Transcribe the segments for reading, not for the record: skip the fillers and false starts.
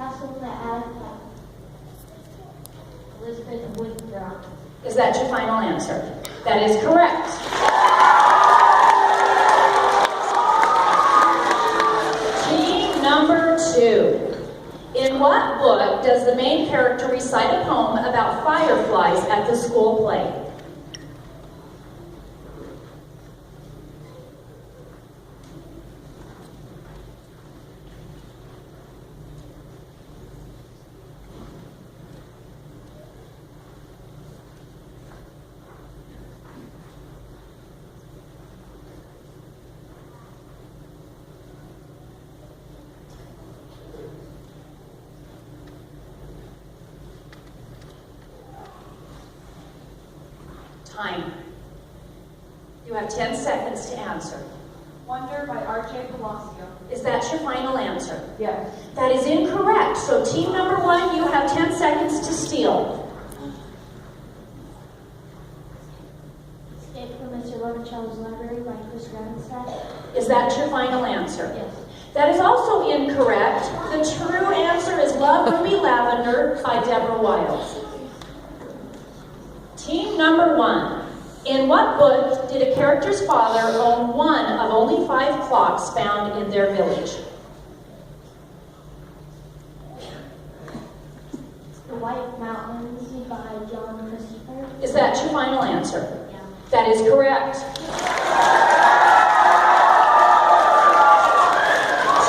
Castle in the Attic by Elizabeth Woodruff. Is that your final answer? That is correct. Team number 2. In what book does the main character recite a poem about fireflies at the school play? Time. You have 10 seconds to answer. Wonder by R.J. Palacio. Is that your final answer? Yes. That is incorrect. So team number 1, you have 10 seconds to steal. Escape from Mr. Lovacello's Library by Chris Ravenstadt. Is that your final answer? Yes. That is also incorrect. The true answer is Love Ruby Lavender by Deborah Wiles. Team number 1. In what book did a character's father own one of only 5 clocks found in their village? The White Mountains by John Christopher. Is that your final answer? Yeah. That is correct.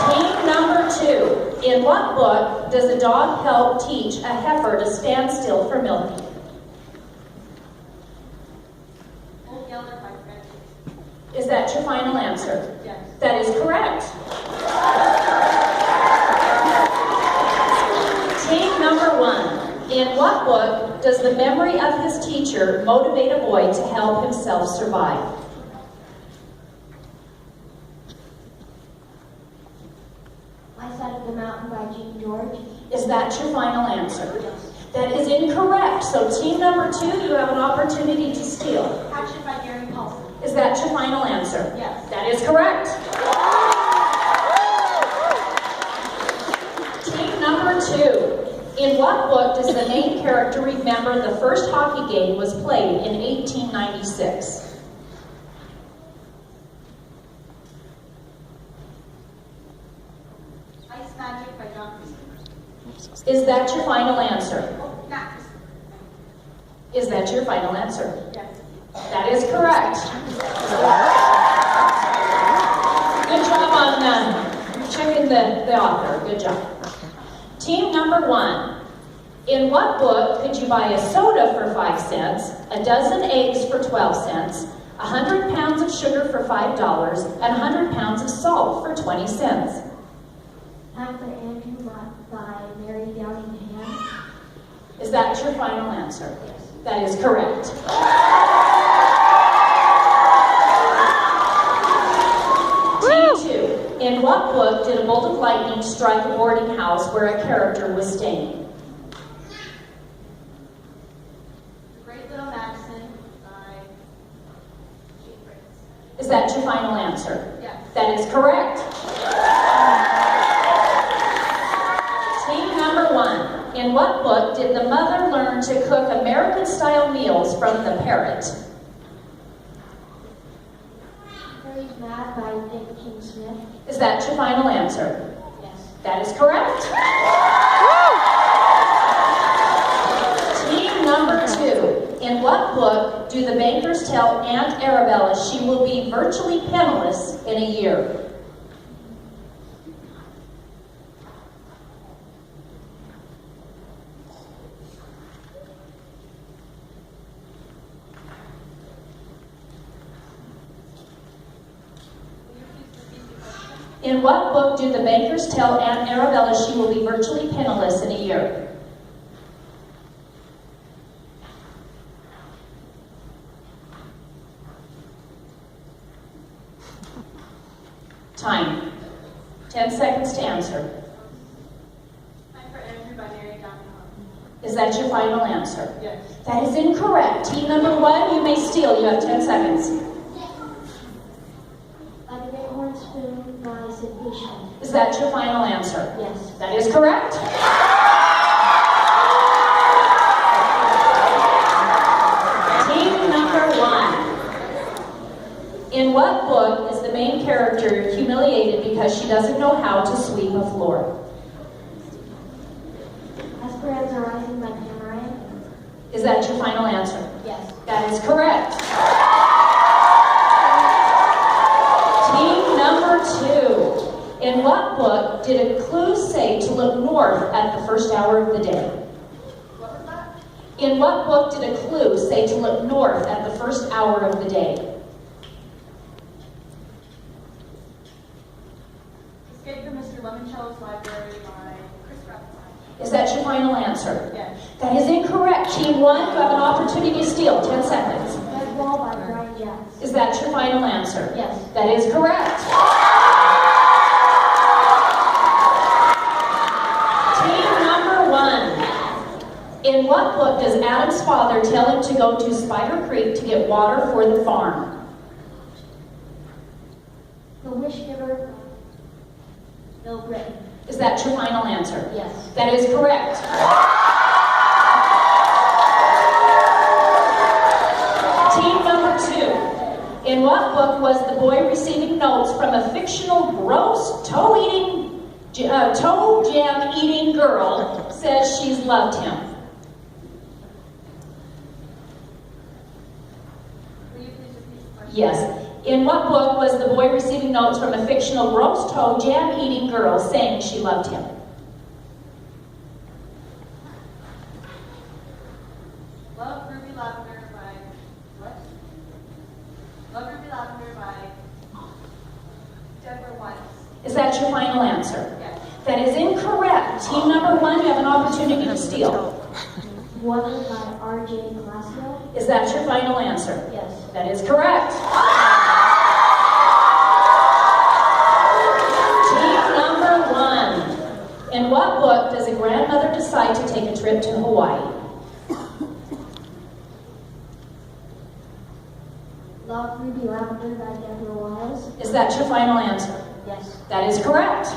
Team number 2. In what book does a dog help teach a heifer to stand still for milking? Old Yeller by Fred. Is that your final answer? Yes. That is correct. Team number 1. In what book does the memory of his teacher motivate a boy to help himself survive? My Side of the Mountain by Gene George. Is that your final answer? Yes. That is incorrect. So team number 2, you have an opportunity to steal. Hatchet by Gary Paulson. Is that your final answer? Yes. That is correct. Team number 2. In what book does the main character remember the first hockey game was played in 1896? Ice Magic by John Christopher. Is that your final answer? Oh, not Christopher. Is that your final answer? Yes. That is correct. Good job on checking the author. Good job. Team number 1. In what book could you buy a soda for 5 cents, a dozen eggs for 12 cents, 100 pounds of sugar for $5, and 100 pounds of salt for 20 cents? Time for Andrew by Mary Downing Ham. Is that your final answer? Yes. That is correct. Team 2. In what book did a bolt of lightning strike a boarding house where a character was staying? The Great Little Madison by Jane Briggs. Is that your final answer? Yes. That is correct. Team number 1. In what book did the mother learn to cook American-style meals from the parrot? Harry's Mad by Dick King Smith. Is that your final answer? Yes. That is correct. Team number 2. In what book do the bankers tell Aunt Arabella she will be virtually penniless in a year? In what book do the bankers tell Aunt Arabella she will be virtually penniless in a year? Time. 10 seconds to answer. Time for Andrew by Mary Downing Ham. Is that your final answer? Yes. That is incorrect. Team number 1, you may steal. You have 10 seconds. By the Great Horn Spoon by Sid Vicious. Is that your final answer? Yes. That is correct. doesn't know how to sweep a floor? Esperanza Rising by Tamarack. Is that your final answer? Yes. That is correct. Team number 2. In what book did a clue say to look north at the first hour of the day? What was that? In what book did a clue say to look north at the first hour of the day? Escape from Mr. Lemoncell's Library by Chris Rappaport. Is that your final answer? Yes. That is incorrect. Team 1, you have an opportunity to steal. 10 seconds. Red Wall by Brian Jacks. Is that your final answer? Yes. That is correct. Team number 1. In what book does Adam's father tell him to go to Spider Creek to get water for the farm? The Wish Giver. Bill Britton. Is that your final answer? Yes. That is correct. Team number 2. In what book was the boy receiving notes from a fictional gross toe jam eating girl says she's loved him? Will you please repeat the question? Yes. In what book was the boy receiving notes from a fictional gross toe jam eating girl saying she loved him? Love Ruby Lavender by what? Love Ruby Lavender by Deborah Weiss. Is that your final answer? Yes. That is incorrect. Team number 1, you have an opportunity to steal. Wonder by R.J. Glasgow. Is that your final answer? Yes. That is correct. Team number 1. In what book does a grandmother decide to take a trip to Hawaii? Love Ruby Lavender by Deborah Wiles. Is that your final answer? Yes. That is correct.